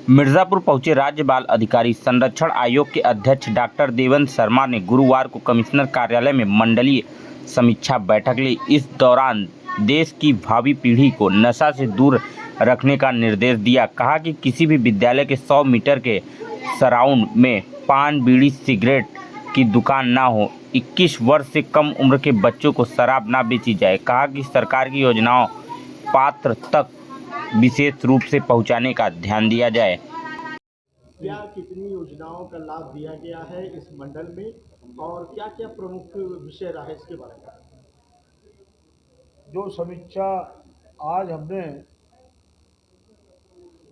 मिर्जापुर पहुंचे राज्य बाल अधिकारी संरक्षण आयोग के अध्यक्ष डॉक्टर देवेंद्र शर्मा ने गुरुवार को कमिश्नर कार्यालय में मंडलीय समीक्षा बैठक ली। इस दौरान देश की भावी पीढ़ी को नशा से दूर रखने का निर्देश दिया। कहा कि किसी भी विद्यालय के 100 मीटर के सराउंड में पान, बीड़ी, सिगरेट की दुकान ना हो। 21 वर्ष से कम उम्र के बच्चों को शराब ना बेची जाए। कहा कि सरकार की योजनाओं पात्र तक विशेष रूप से पहुंचाने का ध्यान दिया जाए। क्या कितनी योजनाओं का लाभ दिया गया है इस मंडल में और क्या क्या प्रमुख विषय रहा है इसके बारे में? जो समीक्षा आज हमने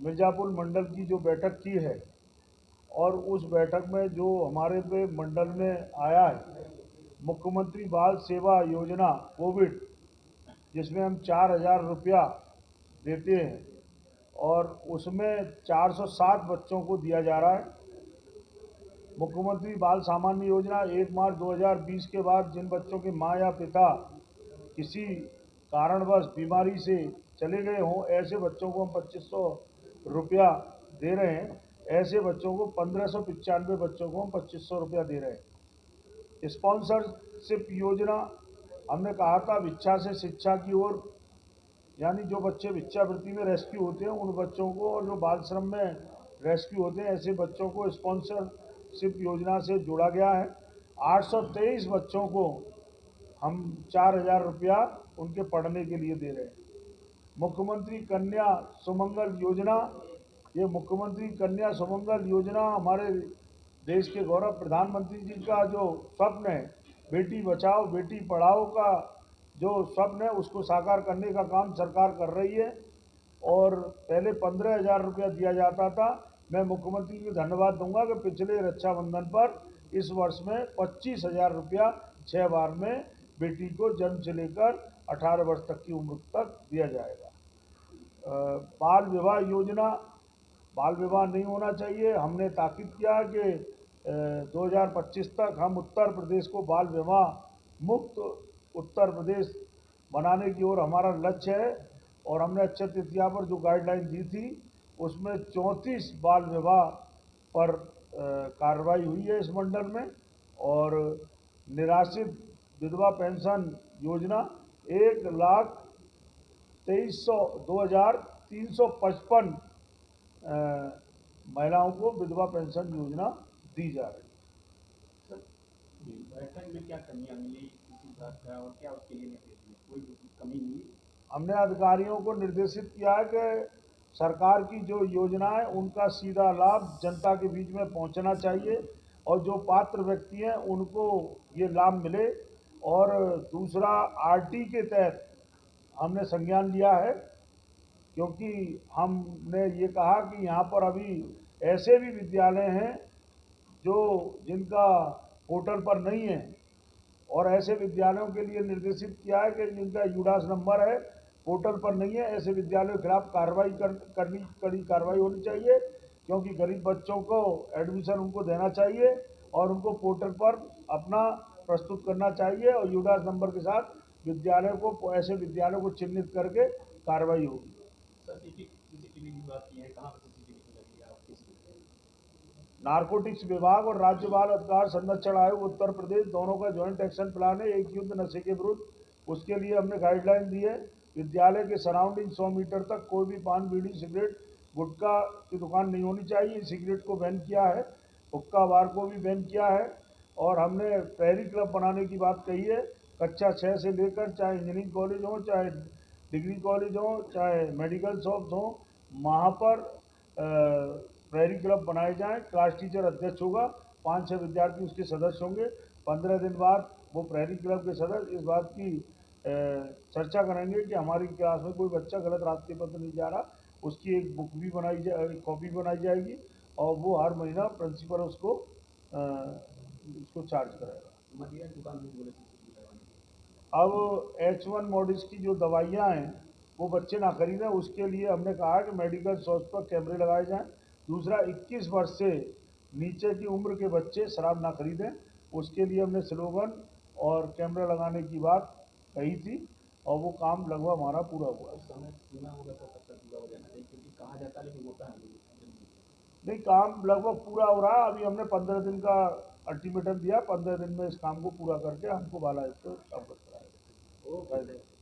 मिर्जापुर मंडल की जो बैठक की है और उस बैठक में जो हमारे पे मंडल में आया है मुख्यमंत्री बाल सेवा योजना कोविड, जिसमें हम 4,000 रुपया देते हैं और उसमें 407 बच्चों को दिया जा रहा है। मुख्यमंत्री बाल सामान्य योजना 1 मार्च 2020 के बाद जिन बच्चों के माँ या पिता किसी कारणवश बीमारी से चले गए हों, ऐसे बच्चों को हम 2500 रुपया दे रहे हैं। ऐसे बच्चों को 1595 बच्चों को हम 2500 रुपया दे रहे हैं। स्पॉन्सरशिप योजना हमने कहा था भिक्षा से शिक्षा की ओर, यानी जो बच्चे भिक्षावृत्ति में रेस्क्यू होते हैं उन बच्चों को और जो बाल श्रम में रेस्क्यू होते हैं ऐसे बच्चों को स्पॉन्सरशिप योजना से जोड़ा गया है। 823 बच्चों को हम 4,000 रुपया उनके पढ़ने के लिए दे रहे हैं। मुख्यमंत्री कन्या सुमंगल योजना, ये मुख्यमंत्री कन्या सुमंगल योजना हमारे देश के गौरव प्रधानमंत्री जी का जो स्वप्न है, बेटी बचाओ बेटी पढ़ाओ का जो स्वप्न है उसको साकार करने का काम सरकार कर रही है। और पहले 15,000 रुपया दिया जाता था। मैं मुख्यमंत्री को धन्यवाद दूंगा कि पिछले रक्षाबंधन पर इस वर्ष में 25,000 रुपया 6 बार में बेटी को जन्म से लेकर 18 वर्ष तक की उम्र तक दिया जाएगा। बाल विवाह योजना, बाल विवाह नहीं होना चाहिए। हमने ताकीद किया कि 2025 तक हम उत्तर प्रदेश को बाल विवाह मुक्त उत्तर प्रदेश बनाने की ओर हमारा लक्ष्य है। और हमने अक्षय तृतीया पर जो गाइडलाइन दी थी उसमें 34 बाल विवाह पर कार्रवाई हुई है इस मंडल में। और निराश्रित विधवा पेंशन योजना 1,23,355 महिलाओं को विधवा पेंशन योजना दी जा रही है। बैठक में क्या कमियां मिली किसी बात का और क्या उसके लिए कोई कमी नहीं? हमने अधिकारियों को निर्देशित किया है कि सरकार की जो योजना है उनका सीधा लाभ जनता के बीच में पहुंचना चाहिए और जो पात्र व्यक्ति हैं उनको ये लाभ मिले। और दूसरा, आरटी के तहत हमने संज्ञान लिया है, क्योंकि हमने ये कहा कि यहाँ पर अभी ऐसे भी विद्यालय हैं जो जिनका पोर्टल पर नहीं है और ऐसे विद्यालयों के लिए निर्देशित किया है कि जिनका यूडास नंबर है पोर्टल पर नहीं है, ऐसे विद्यालयों के खिलाफ कड़ी कार्रवाई होनी चाहिए, क्योंकि गरीब बच्चों को एडमिशन उनको देना चाहिए और उनको पोर्टल पर अपना प्रस्तुत करना चाहिए और यूडास नंबर के साथ विद्यालय को, ऐसे विद्यालयों को चिन्हित करके कार्रवाई होगी। नारकोटिक्स विभाग और राज्य बाल अधिकार संरक्षण आयोग उत्तर प्रदेश दोनों का ज्वाइंट एक्शन प्लान है, एक युद्ध नशे के विरुद्ध। उसके लिए हमने गाइडलाइन दी है। विद्यालय के सराउंडिंग 100 मीटर तक कोई भी पान, बीड़ी, सिगरेट, गुटखा की दुकान नहीं होनी चाहिए। सिगरेट को बैन किया है, हुक्का बार को भी बैन किया है। और हमने प्रहरी क्लब बनाने की बात कही है। कक्षा 6 से लेकर चाहे इंजीनियरिंग कॉलेज हो, चाहे डिग्री कॉलेज हो, चाहे मेडिकल शॉप्स हो, वहाँ पर प्रहरी क्लब बनाए जाएं। क्लास टीचर अध्यक्ष होगा, 5-6 विद्यार्थी उसके सदस्य होंगे। 15 दिन बाद वो प्रहरी क्लब के सदस्य इस बात की चर्चा करेंगे कि हमारी क्लास में कोई बच्चा गलत रास्ते पर तो नहीं जा रहा। उसकी एक बुक भी बनाई जाए, कॉपी बनाई जाएगी और वो हर महीना प्रिंसिपल उसको चार्ज करेगा। अब H1 मॉडिस की जो दवाइयाँ हैं वो बच्चे ना खरीदें, उसके लिए हमने कहा कि मेडिकल शॉप्स पर कैमरे लगाए जाएं। दूसरा, 21 वर्ष से नीचे की उम्र के बच्चे शराब ना खरीदें, उसके लिए हमने स्लोगन और कैमरा लगाने की बात कही थी और वो काम लगभग हमारा पूरा हुआ। समय पूरा होगा तो तब तक पूरा हो जाना चाहिए, क्योंकि कहा जाता है लेकिन होता है। नहीं, काम लगभग पूरा हो रहा है। अभी हमने 15 दिन का अल्टीमेटम दिया, 15 दिन में इस काम को पूरा करके हमको बाला इसको अवगत कराएगा।